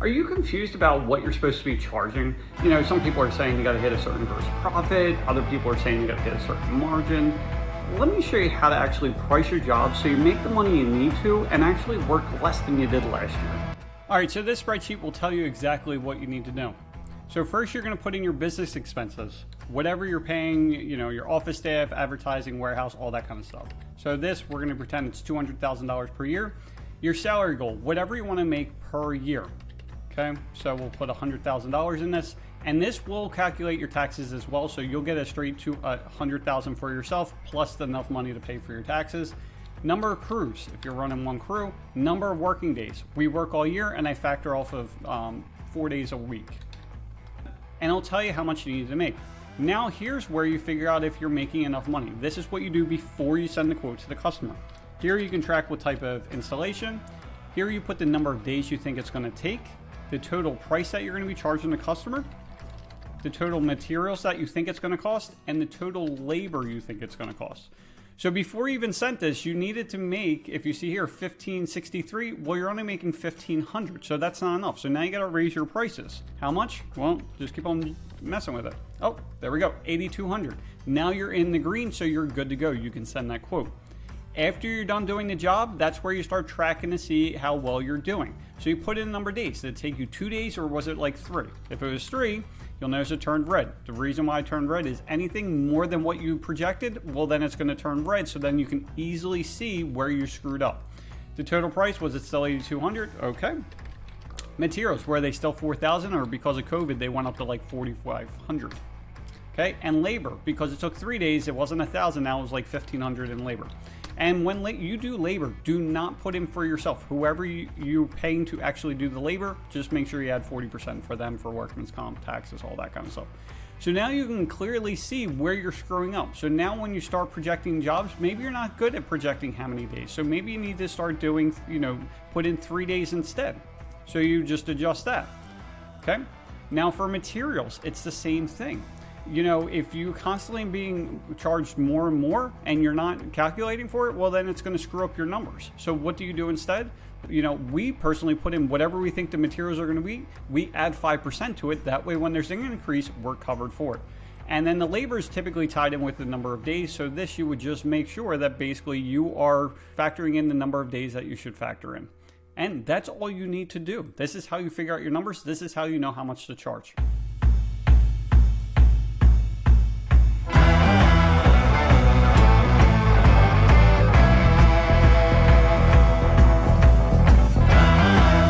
Are you confused about what you're supposed to be charging? You know, some people are saying you got to hit a certain gross profit. Other people are saying you got to hit a certain margin. Let me show you how to actually price your job so you make the money you need to and actually work less than you did last year. All right, so this spreadsheet will tell you exactly what you need to know. So first you're going to put in your business expenses, whatever you're paying, you know, your office staff, advertising, warehouse, all that kind of stuff. So this, we're going to pretend it's $200,000 per year. Your salary goal, whatever you want to make per year. Okay, so we'll put $100,000 in this, and this will calculate your taxes as well. So you'll get a straight to $100,000 for yourself, plus enough money to pay for your taxes. Number of crews, if you're running one crew. Number of working days. We work all year, and I factor off of 4 days a week. And it'll tell you how much you need to make. Now here's where you figure out if you're making enough money. This is what you do before you send the quote to the customer. Here you can track what type of installation. Here you put the number of days you think it's going to take, the total price that you're going to be charging the customer, the total materials that you think it's going to cost, and the total labor you think it's going to cost. So before you even sent this, you needed to make, if you see here, $1,563. Well, you're only making $1,500, so that's not enough. So now you got to raise your prices. How much? Well, just keep on messing with it. Oh, there we go, $8,200. Now you're in the green, so you're good to go. You can send that quote. After you're done doing the job, that's where you start tracking to see how well you're doing. So you put in the number of days. Did it take you 2 days or was it like 3? If it was 3, you'll notice it turned red. The reason why it turned red is anything more than what you projected, well then it's going to turn red, so then you can easily see where you screwed up. The total price, was it still $8,200? Okay. Materials, were they still $4,000, or because of COVID they went up to like $4,500? Okay, and labor, because it took 3 days, it wasn't $1,000, now it was like $1,500 in labor. And when you do labor, do not put in for yourself. Whoever you're paying to actually do the labor, just make sure you add 40% for them for workman's comp, taxes, all that kind of stuff. So now you can clearly see where you're screwing up. So now when you start projecting jobs, maybe you're not good at projecting how many days. So maybe you need to start doing, put in 3 days instead. So you just adjust that. Okay. Now for materials, it's the same thing. If you constantly being charged more and more and you're not calculating for it, well, then it's going to screw up your numbers. So what do you do instead? We personally put in whatever we think the materials are going to be. We add 5% to it. That way, when there's an increase, we're covered for it. And then the labor is typically tied in with the number of days. So this, you would just make sure that basically you are factoring in the number of days that you should factor in. And that's all you need to do. This is how you figure out your numbers. This is how you know how much to charge.